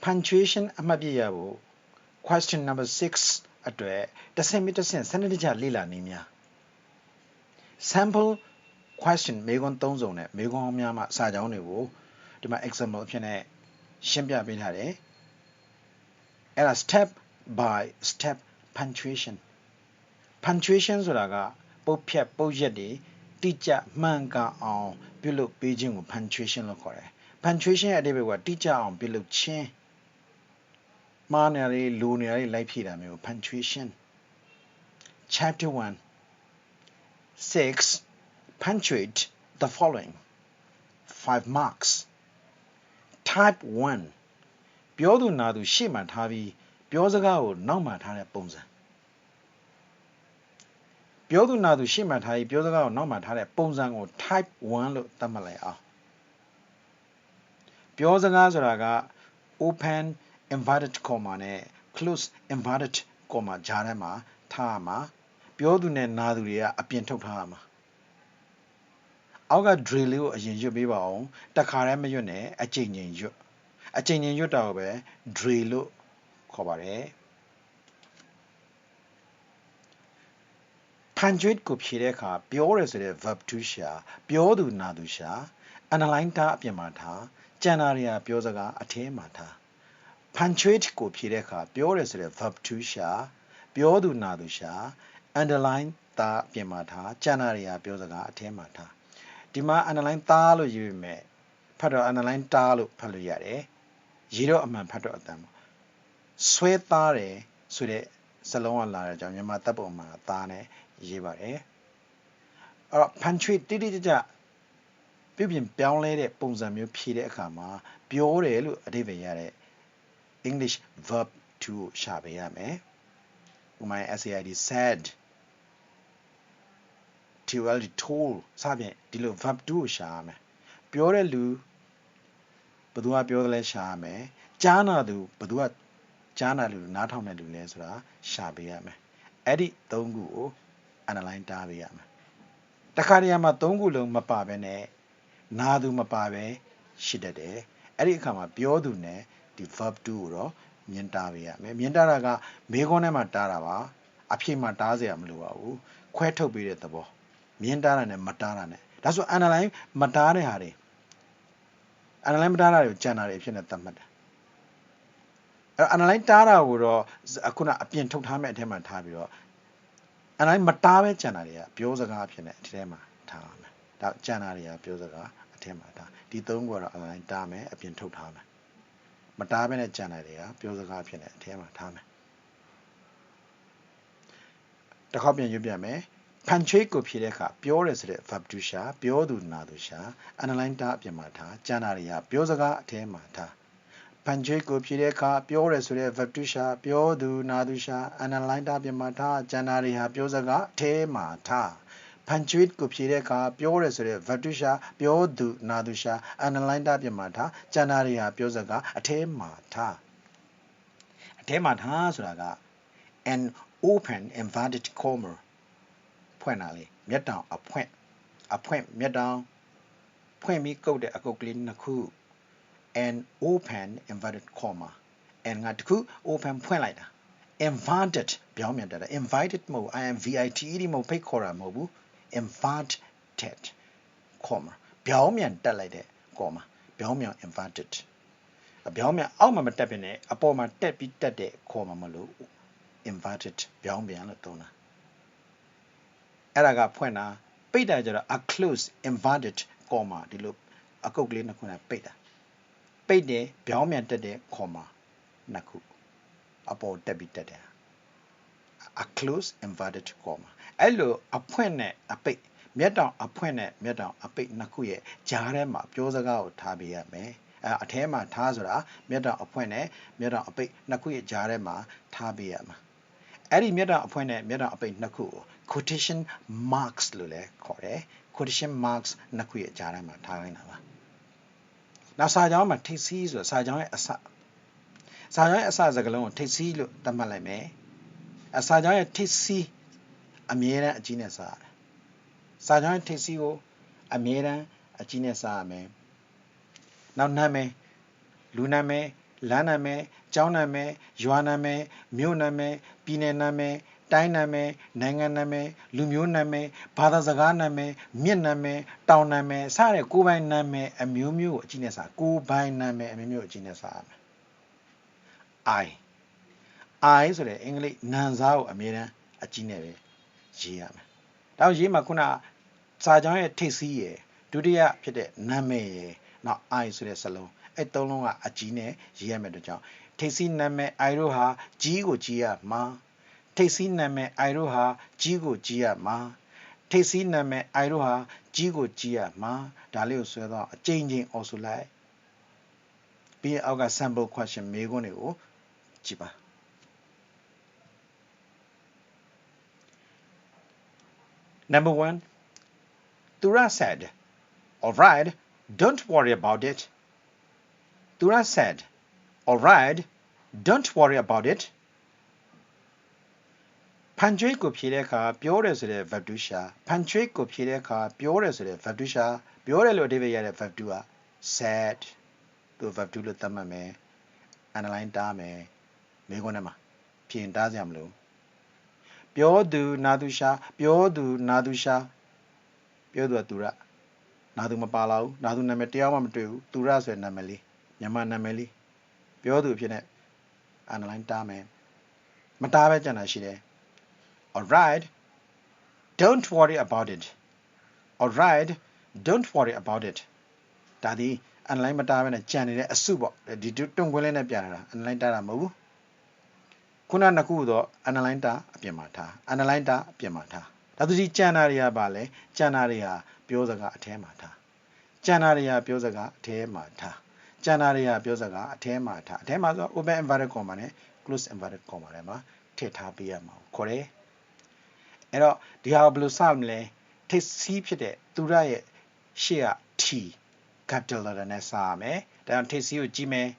punctuation အမှတ်ပြရဖို့ question number 6အတွက်တစ်ဆင့်ပြီးတစ်ဆင့်စနစ်တကျလေ့လာနေများ sample question မေးခွန်း3စုံနဲ့မေးခွန်းများမှစာကြောင်းတွေကိုဒီမှာ example အဖြစ်နဲ့ရှင်းပြပေးထားတယ်အဲ့ဒါ step by step punctuation ဆိုတာကပုတ်ဖြတ်ပုတ်ရက်တွေတိကျမှန်ကန်အောင်ပြုလုပ်ပေးခြင်းကို punctuation လို့ခေါ်တယ် punctuation ရဲ့အဓိပ္ပာယ်ကတိကျအောင်ပြုလုပ်ခြင်းမှားနေရည်လိုနေရည်လိုက်ဖြည့်တာမျိုး punctuation chapter 1 6 punctuate the following 5 marks type 1ပြောသူနာသူရှေ့မှာထားပြီးပြောစကားကိုနောက်မှာထားတဲ့ပုံစံပြောသူနာသူရှေ့မှာထားပြီးပြောစကားကိုနောက်မှာထားတဲ့ပုံစံကို type 1လို့သတ်မှတ်လိုက်အောင်ပြောစကားဆိုတာက open inverted comma နဲ့ close inverted comma ကြားထဲမှာထားရမှာပြောသူနဲ့နာသူတွေကအပြင်ထုတ်ထားရမှာအောက်က drill လေးကိုအရင်ရွတ်ပေးပါအောင်တခါတည်းမရွတ်နဲ့အချိန်ချင်းရွတ်တာကိုပဲ drill လို့ခေါ်ပါတယ် punctuate ကိုဖြည့်တဲ့အခါပြောရဲဆိုတဲ့ verb to ရှာပြောသူနာသူရှာ underline တာအပြင်မှာထားကျန်တာတွေကပြောစကားအထဲမှာထား punctuate ကိုဖြည့်တဲ့အခါပြောရဲဆိုတဲ့ verb to ရှာပြောသူနာသူရှာ underline တာအပြင်မှာထားကျန်တာတွေကပြောစကားအထဲမှာထားဒီမှာ underline တာလို့ရေးပေမဲ့ဖတ်တော့ underline တာလို့ဖတ်လို့ရတယ်ရေးတော့အမှန်ဖတ်တော့အတန်ပေါ့ဆွဲသားတယ်ဆိုတဲ့စလုံးကလာတဲ့အကြောင်းမြန်မာတပ်ပုံမှာသားနဲ့ရေးပါတယ်အဲ့တော့ punctuate တိတိကျကျပြုပြင်ပြောင်းလဲတဲ့ပုံစံမျိုးဖြည့်တဲ့အခါမှာပြောတယ်လို့အဓိပ္ပာယ်ရတဲ့ English verb to ရှာပေးရမယ်ဥပမာ SAID said TOLD told စသဖြင့်ဒီလို verb to ကိုရှာရမယ်ပြောတဲ့လူဘယ်သူကပြောတယ်လဲရှာရမယ်ကြားနာသူဘယ်သူကကြားနာလူနားထောင်တဲ့လူလဲဆိုတာရှာပေးရမယ်အဲ့ဒီ၃ခုကို underline တားပေးရမယ်တခါတရံမှာ၃ခုလုံးမပါဘဲနဲ့နာသူမပါပဲရှိတတ်တယ်အဲ့ဒီအခါမှာပြောသူနဲ့ဒီ verb to ကိုတော့မြင်တာပေးရမယ်မြင်တာကမေးခွန်းထဲမှာတားတာပါအဖြေမှာတားเสียမလိုပါဘူးခွဲထုတ်ပေးတဲ့သဘောမြင်တာနဲ့မတားတာနဲ့ဒါဆို underline မတားတဲ့ဟာတွေ underline မတားတာတွေကိုကြံတာတွေအဖြစ်နဲ့သတ်မှတ်တယ်အဲ့ underline တားတာကိုတော့ခုနအပြင်ထုတ်ထားမဲ့အထက်မှာထားပြီးတော့ underline မတားပဲကြံတာတွေကပြောစကားအဖြစ်နဲ့အထက်မှာထားရမယ်ဒါကြံတာတွေကပြောစကားအထက်မှာထားဒီ၃ခုကတော့ underline တားမယ်အပြင်ထုတ်ထားမယ်မတားပဲနဲ့ကြံတာတွေကပြောစကားအဖြစ်နဲ့အထက်မှာထားမယ်တစ်ခေါက်ပြန်ရွတ်ပြမယ် punctuate ကိုဖြည့်တဲ့အခါပြောရဲဆိုတဲ့ verb to ရှာပြောသူနာသူရှာ underline တာအပြင်မှာထားကြံတာတွေကပြောစကားအထက်မှာထား punctuate ကိုဖြည့်တဲ့အခါပြောရဲဆိုတဲ့ verb to ရှာပြောသူနာသူရှာ underline တာအပြင်မှာထားကြံတာတွေဟာပြောစကားအထက်မှာထား punctuate ကိုဖြည့်တဲ့အခါပြောရဲဆိုတဲ့ verb to ရှာပြောသူနာသူရှာ underline တာအပြင်မှာထားကြံတာတွေဟာပြောစကားအထက်မှာထားအထက်မှာထားဆိုတာက an open inverted comma ဖွင့်တာလေမျက်တောင်အဖွင့်မျက်တောင်ဖွင့်ပြီးကုတ်တဲ့အကုတ်ကလေးနှစ်ခု an open inverted comma and ငါတခု open ဖွင့်လိုက်တာ inverted ပြောင်းပြန်တက်တာ invited မဟုတ် invited မဟုတ်ဖိတ်ခေါ်တာမဟုတ်ဘူး inverted comma ပြောင်းပြန်တက်လိုက်တဲ့ comma ပြောင်းပြန် inverted ပြောင်းပြန်အောက်မှာမတက်ဘဲနဲ့အပေါ်မှာတက်ပြီးတက်တဲ့ comma မလို့ inverted ပြောင်းပြန်လို့သုံးတာအဲ့ဒါကဖွင့်တာပိတ်တာကျတော့ a close inverted comma ဒီလိုအကုတ်ကလေးနှစ်ခုနဲ့ပိတ်တာပိတ်တယ်ပြောင်းပြန်တက်တဲ့ comma နှစ်ခုအပေါ်တက်ပြီးတက်တယ် a close inverted comma အဲ့လိုအဖွင့်နဲ့အပိတ်မျက်တောင်အဖွင့်နဲ့မျက်တောင်အပိတ်နှစ်ခုရဲ့ကြားထဲမှာပြောစကားကိုထားပေးရမယ်အထဲမှာထားဆိုတာမျက်တောင်အဖွင့်နဲ့မျက်တောင်အပိတ်နှစ်ခုရဲ့ကြားထဲမှာထားပေးရမှာအဲ့ဒီမျက်တောင်အဖွင့်နဲ့မျက်တောင်အပိတ်နှစ်ခုကို quotation marks လို့လည်းခေါ်တယ် quotation marks နှစ်ခုရဲ့ကြားထဲမှာထားခိုင်းတာပါနောက်စာကြောင်းမှာထိပ်စီးဆိုတာစာကြောင်းရဲ့အစစကားလုံးကိုထိပ်စီးလို့သတ်မှတ်လိုက်မယ်စာကြောင်းရဲ့ထိပ်စီးအမြဲတမ်းအကြီးနဲ့စာရတယ်စာကြောင်းရဲ့ထိပ်စီးကိုအမြဲတမ်းအကြီးနဲ့စာရမယ်နောက်နာမည်လူနာမည် Laname, Jauname, Yuaname, Muname, Pinename, Dainame, Nanganame, Lumuname, Padazaganame, Mianame, Tauname, Sare, Kubainame, a Mumu Genesa, Kubainame, a Mumu Genesa. I so the English Nanzao, a Mira, a Geneve, Giam. Now Yimakuna, Sajan Tessie, Dudia Pite, Name, not I so the salon. Etolonga a Gine, Giamedo. Tesi name Iroha, Gigo Gia ma. Tesi name Iroha, Gigo Gia ma. Tesi name Iroha, Gigo Gia ma. Dalio Sweda, changing also like. Be our sample question, Megonigo, Chiba. Number 1. Tura said, all right, don't worry about it. Tura said, all right, don't worry about it. Punctuate ကိုဖြေတဲ့အခါပြောတယ်ဆိုတဲ့ verb 2ရှာ punctuate ကိုဖြေတဲ့အခါပြောတယ်ဆိုတဲ့ verb 2ရှာပြောတယ်လို့အဓိပ္ပာယ်ရတဲ့ verb 2က said သူ verb 2လို့သတ်မှတ်မယ် underline တားမယ်မိခွန်းထဲမှာဖြေရင်တားစရာမလိုပြောသူနာသူရှာပြောသူနာသူရှာပြောသူကသူရနာသူမပါလာဘူးနာသူနာမည်တရားမှမတွေ့ဘူးသူရဆိုတဲ့နာမည်လေးမြန်မာနာမည်လေးပြောသူအဖြစ်နဲ့ underline တားမယ်မတားပဲကြံတာရှိတယ်All right, don't worry about it. All right, don't worry about it. ဒါဒီ online မတားဘဲနဲ့ကြံနေတဲ့အစုပေါ့ဒီတွန့်ခွင်းလေးနဲ့ပြန်လာတာ online တားတာမဟုတ်ဘူးခုနကခုတော့ online တားအပြင်မှာထား online တားအပြင်မှာထားဒါသူကြီးကြံတာတွေကပါလဲကြံတာတွေဟာပြောစကားအထဲမှာထားကြံတာတွေကပြောစကားအထဲမှာထားကြံတာတွေကပြောစကားအထဲမှာထားအထဲမှာဆို open inverted comma နဲ့ close inverted comma တွေမှာထည့်ထားပေးရမှာခေါ်တယ်အဲ့တော့ဒီဟာဘယ်လိုစမလဲထိပ်စီးဖြစ်တဲ့သူရရဲ့ရှေ့က T capital letter နဲ့စရမယ်ဒါကြောင့်ထိပ်စီးကိုကြည့်မယ်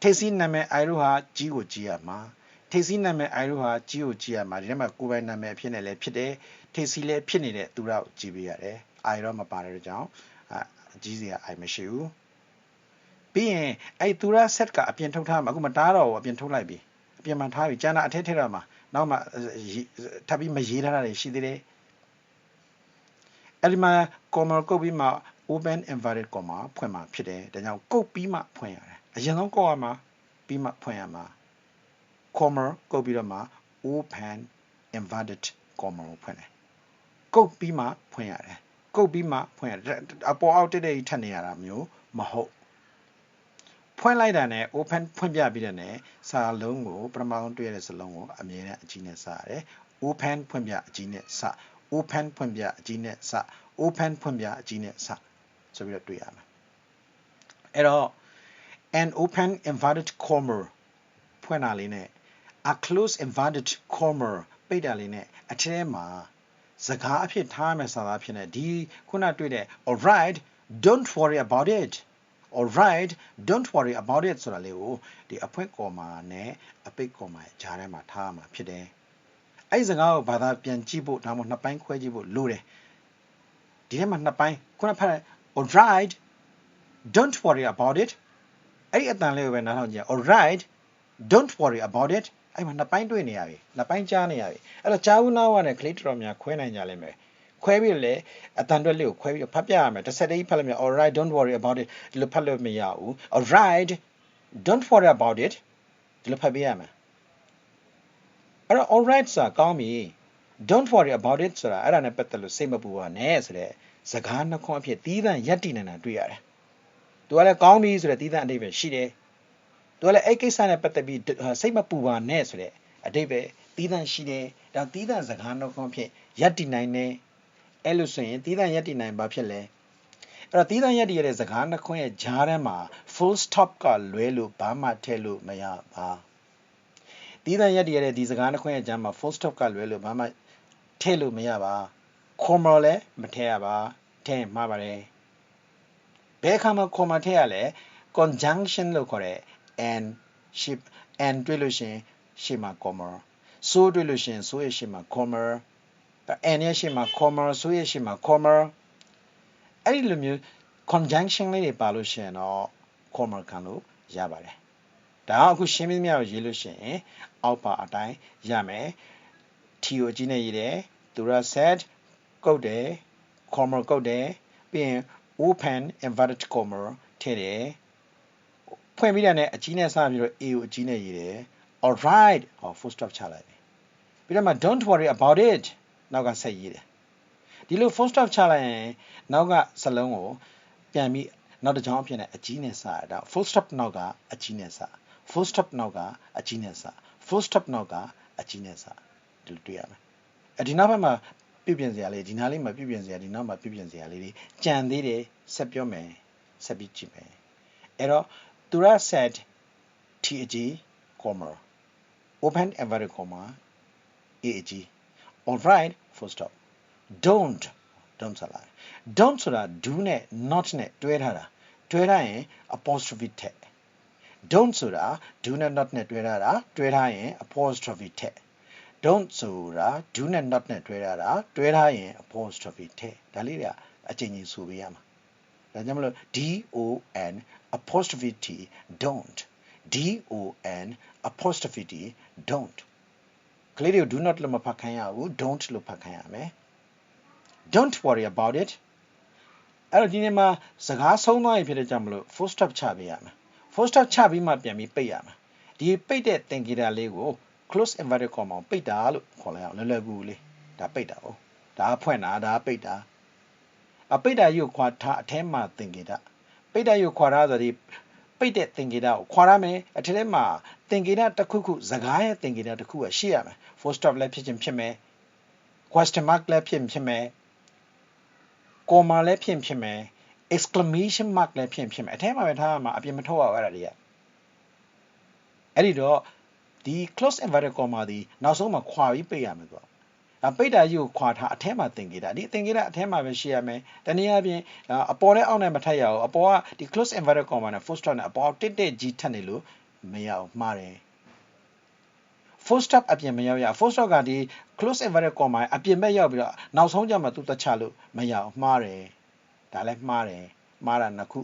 ထိပ်စီးနာမည် I တို့ဟာ G ကိုကြည့်ရမှာထိပ်စီးနာမည် I တို့ဟာ G ကိုကြည့်ရမှာဒီထဲမှာကိုယ်ပိုင်နာမည်အဖြစ်နဲ့လည်းဖြစ်တယ်ထိပ်စီးလည်းဖြစ်နေတဲ့သူရကိုကြည့်ပေးရတယ် I တော့မပါတဲ့ကြောင့်ကြီးစရာ I မရှိဘူးပြီးရင်အဲ့သူရ set ကအပြင်ထုတ်ထားမှာအခုမတားတော့ဘူးအပြင်ထုတ်လိုက်ပြီအပြင်မှာထားပြီကျန်တာအထက်ထည့်တော့မှာနောက်မှထပ်ပြီးမရေးထားတာတွေရှိသေးတယ်အဲ့ဒီမှာ comma ကုတ်ပြီးမှ open inverted comma ဖွင့်မှာဖြစ်တယ်ဒါကြောင့်ကုတ်ပြီးမှဖွင့်ရတယ်အရင်ဆုံးကုတ်ရမှာပြီးမှဖွင့်ရမှာ comma ကုတ်ပြီးတော့မှ open inverted comma ကိုဖွင့်တယ်ကုတ်ပြီးမှဖွင့်ရတယ်ကုတ်ပြီးမှဖွင့်ရတယ်အပေါ်အောက်တက်တဲ့ကြီးထပ်နေရတာမျိုးမဟုတ်ဖွင့်လိုက်တာနဲ့ open ဖွင့်ပြပြီးတဲ့နဲ့စာလုံးကိုပထမဆုံးတွေ့ရတဲ့စာလုံးကိုအမြဲတမ်းအကြီးနဲ့စရတယ် open ဖွင့်ပြအကြီးနဲ့စ open ဖွင့်ပြအကြီးနဲ့စ open ဖွင့်ပြအကြီးနဲ့စဆိုပြီးတော့တွေ့ရမှာအဲ့တော့ an open inverted comma ဖွင့်တာလေးနဲ့ a close inverted comma ပိတ်တာလေးနဲ့အထဲမှာစကားအဖြစ်ထားမယ်စာသားဖြစ်နေဒီခုနတွေ့တဲ့ all right don't worry about it all right don't worry about it ဆိုတာလေးကိုဒီအဖွင့်ကော်မာနဲ့အပိတ်ကော်မာကြားထဲမှာထားမှာဖြစ်တယ်အဲ့ဒီစကားကိုဘာသာပြန်ကြည့်ဖို့ဒါမှမဟုတ်နှစ်ပိုင်းခွဲကြည့်ဖို့လိုတယ်ဒီထဲမှာနှစ်ပိုင်းခုနဖတ် all right don't worry about it အဲ့ဒီအတန်လေးကိုပဲနားထောင်ကြည့် all right don't worry about it အဲ့မှာနှစ်ပိုင်းတွေ့နေရပြီနှစ်ပိုင်းကြားနေရပြီအဲ့တော့ကြားဦးနားဝနဲ့ကလေးတော်များခွဲနိုင်ကြလိမ့်မယ်ခွဲပြီးလေအတန်တွက်လေးကိုခွဲပြီးဖတ်ပြရမယ်တစ်ဆက်တည်းဖတ်လို့မရ all right don't worry about it ဒီလိုဖတ်လို့မရဘူး all right don't worry about it ဒီလိုဖတ်ပြရမယ်အဲ့တော့ all right ဆိုတာကောင်းပြီ don't worry about it ဆိုတာအဲ့ဒါနဲ့ပတ်သက်လို့စိတ်မပူပါနဲ့ဆိုတဲ့စကားနှခွန်းအဖြစ်သီးသန့်ရပ်တည်နေတာတွေ့ရတယ်သူကလည်းကောင်းပြီဆိုတဲ့သီးသန့်အဓိပ္ပာယ်ရှိတယ်သူကလည်းအဲ့ကိစ္စနဲ့ပတ်သက်ပြီးစိတ်မပူပါနဲ့ဆိုတဲ့အဓိပ္ပာယ်သီးသန့်ရှိတယ်ဒါသီးသန့်စကားနှခွန်းအဖြစ်ရပ်တည်နိုင်တယ်အဲ့လိုဆိုရင်သီးသန့်ရပ်တည်နိုင်ဘာဖြစ်လဲအဲ့တော့သီးသန့်ရပ်တည်ရတဲ့စကားနှခွန်းရဲ့ကြားထဲမှာ full stop ကလွဲလို့ဘာမှထည့်လို့မရပါသီးသန့်ရပ်တည်ရတဲ့ဒီစကားနှခွန်းရဲ့ကြားမှာ full stop ကလွဲလို့ဘာမှထည့်လို့မရပါ comma လည်းမထည့်ရပါထည့်မှားပါတယ်ဘယ်အခါမှာ comma ထည့်ရလဲ conjunction လို့ခေါ်တဲ့ and ship and တွေ့လို့ရှင်ရှေ့မှာ comma so တွေ့လို့ရှင် so ရဲ့ရှေ့မှာ comma and ရဲ့ရှေ့မှာ comma so ရဲ့ရှေ့မှာ comma အဲ့ဒီလိုမျိုး conjunction လေးတွေပါလို့ရှင်တော့ comma ခံလို့ရပါတယ် ဒါအခုရှင်းပြမြောက်ရေးလို့ရှိရင်အောက်ပါအတိုင်းရမယ် T ကိုအကြီးနဲ့ရေးတယ်သူက set ကုတ်တယ် comma ကုတ်တယ်ပြီးရင် open inverted comma ထည့်တယ်ဖွင့်ပြီးတာနဲ့အကြီးနဲ့စပြီးတော့ A ကိုအကြီးနဲ့ရေးတယ် alright ဟော full stop ချလိုက်တယ်ပြီးတော့မှ don't worry about it နောက်ကဆက်ရေးတယ်ဒီလို full stop ချလိုက်ရင်နောက်ကစလုံးကိုပြန်ပြီးနောက်တစ်ကြောင်းအဖြစ်နဲ့အကြီးနဲ့စရတာ full stop နောက်ကအကြီးနဲ့စ full stop နောက်ကအကြီးနဲ့စ full stop နောက်ကအကြီးနဲ့စဒီလိုတွေ့ရမယ်ဒီနောက်ဘက်မှာပြုပြင်စရာလေးဒီနားလေးမှာပြုပြင်စရာဒီနောက်မှာပြုပြင်စရာလေးတွေကြံသေးတယ်ဆက်ပြောမယ်ဆက်ပြီးကြည့်မယ်အဲ့တော့သူက set t အကြီး comma open inverted comma a အကြီး alright full stop don't ဆိုတာ don't ဆိုတာ do နဲ့ not နဲ့တွဲထားတာတွဲထားရင် apostrophe ထည့် don't ဆိုတာ do နဲ့ not နဲ့တွဲထားတာတွဲထားရင် apostrophe ထည့် don't ဆိုတာ do နဲ့ not နဲ့တွဲထားတာတွဲထားရင် apostrophe ထည့်ဒါလေးတွေအချိန်ချင်းဆိုပေးရမှာဒါကြောင့်မလို့ don apostrophe t don't don apostrophe t don't ကလေးတွေကို do not လို့မဖတ်ခိုင်းရဘူး don't လို့ဖတ်ခိုင်းရမယ်Don't worry about it အဲ့တော့ဒီနေ့မှာစကားဆုံးသွားပြီဖြစ်တဲ့ကြောင့်မလို့ full stop ချပေးရမယ် full stop ချပြီးမှပြန်ပြီးပိတ်ရမယ်ဒီပိတ်တဲ့သင်္ကေတလေးကို close inverted comma ပိတ်တာလို့ခေါ်လိုက်အောင်လွယ်လွယ်ကူကူလေးဒါပိတ်တာ哦ဒါဖွင့်တာဒါပိတ်တာပိတ်တာကြီးကိုခွာထားအထဲမှာသင်္ကေတပိတ်တာကြီးကိုခွာထားဆိုဒီပိတ်တဲ့သင်္ကေတကိုခွာရမယ်အထဲထဲမှာသင်္ကေတတစ်ခုခုစကားရဲ့သင်္ကေတတစ်ခုကရှိရမယ် full stop လည်းဖြစ်ခြင်းဖြစ်မယ် question mark လည်းဖြစ်မယ်comma လည်းဖြစ်မယ် exclamation mark လည်းဖြစ်မယ်အထဲမှာပဲထားရမှာအပြင်မထုတ်ရဘူးအဲ့ဒါတွေကအဲ့ဒီတော့ဒီ close inverted comma ဒီနောက်ဆုံးမှာခွာပြီးပိတ်ရမယ်ကွာပိတ်တာကြီးကိုခွာထားအထဲမှာသင်္ကေတဒီသင်္ကေတအထဲမှာပဲရှိရမယ်တနည်းအားဖြင့်အပေါ်နဲ့အောက်နဲ့မထပ်ရအောင်အပေါ်ကဒီ close inverted comma နဲ့ full stop နဲ့အပေါ်တစ်ကြီးထပ်နေလို့မရအောင်မှားတယ် full stop အပြင်မရောက်ရ full stop ကဒီ close inverted comma အပြင်ဘက်ရောက်ပြီးတော့နောက်ဆုံးကျမှသူ့သက်ချလို့မရအောင်မှားတယ်ဒါလည်းမှားတယ်မှားတာနှစ်ခု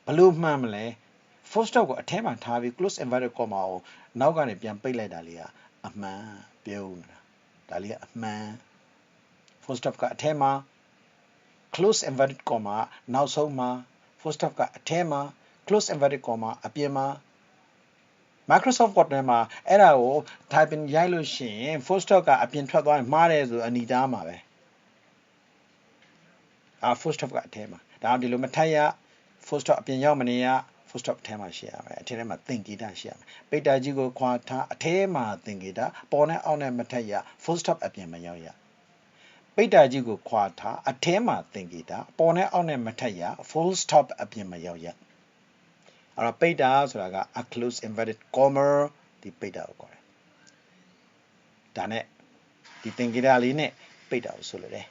ဘလို့မှန်မလဲ full stop ကိုအထဲမှာထားပြီး close inverted comma ကိုနောက်ကနေပြန်ပိတ်လိုက်တာလေးကအမှန်ပြောနေတာဒါလေးကအမှန် full stop ကအထဲမှာ close inverted comma နောက်ဆုံးမှာ full stop ကအထဲမှာ close inverted comma အပြင်မှာMicrosoft Word ထဲမှာအဲ့ဒါကို typing ရိုက်လို့ရှိရင် full stop ကအပြင်ထွက်သွားရင်မှားတယ်ဆိုအနီတားမှာပဲfull stop ကအထဲမှာဒါဒီလိုမထပ်ရ full stop အပြင်ရောက်မနေရ full stop အထဲမှာရှိရမယ်အထဲထဲမှာသင်္ကေတရှိရမယ်ပိတ်တာကြီးကိုခွာထားအထဲမှာသင်္ကေတပေါ်နဲ့အောက်နဲ့မထပ်ရ full stop အပြင်မရောက်ရပိတ်တာကြီးကိုခွာထားအထဲမှာသင်္ကေတပေါ်နဲ့အောက်နဲ့မထပ်ရ full stop အပြင်မရောက်ရအဲ့တော့ပိတ်တာဆိုတာက a close inverted comma ဒီပိတ်တာကိုခေါ်တယ်ဒါနဲ့ဒီသင်္ကေတလေးနဲ့ပိတ်တာကိုဆိုလိုတယ်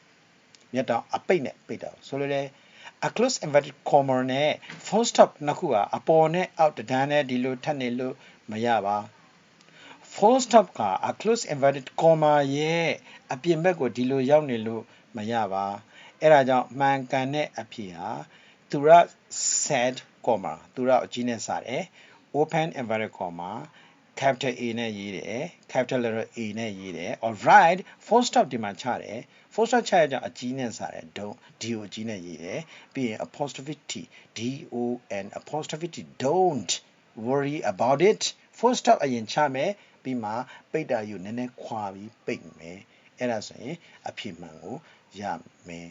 မြတ်တောင်အပိတ်နဲ့ပိတ်တာကိုဆိုလိုတယ် a close inverted comma နဲ့ full stop နှစ်ခုကအပေါ်နဲ့အောက်တန်းနဲ့ဒီလိုထပ်နေလို့မရပါ full stop က a close inverted comma ရဲ့အပြင်ဘက်ကိုဒီလိုရောက်နေလို့မရပါအဲ့ဒါကြောင့်မှန်ကန်တဲ့အဖြေဟာသူရ set comma သူရအကြီးနဲ့စတယ် open inverted comma capital A နဲ့ရေးတယ် capital letter A နဲ့ရေးတယ် alright full stop ဒီမှာချတယ် full stop ချရကြအကြီးနဲ့စတယ် don't d ကိုအကြီးနဲ့ရေးတယ်ပြီးရင် apostrophe t don apostrophe t don't worry about it full stop အရင်ချမယ်ပြီးမှပိတ်တာယူနည်းနည်းခွာပြီးပိတ်မယ်အဲ့ဒါဆိုရင်အဖြေမှန်ကိုရမယ်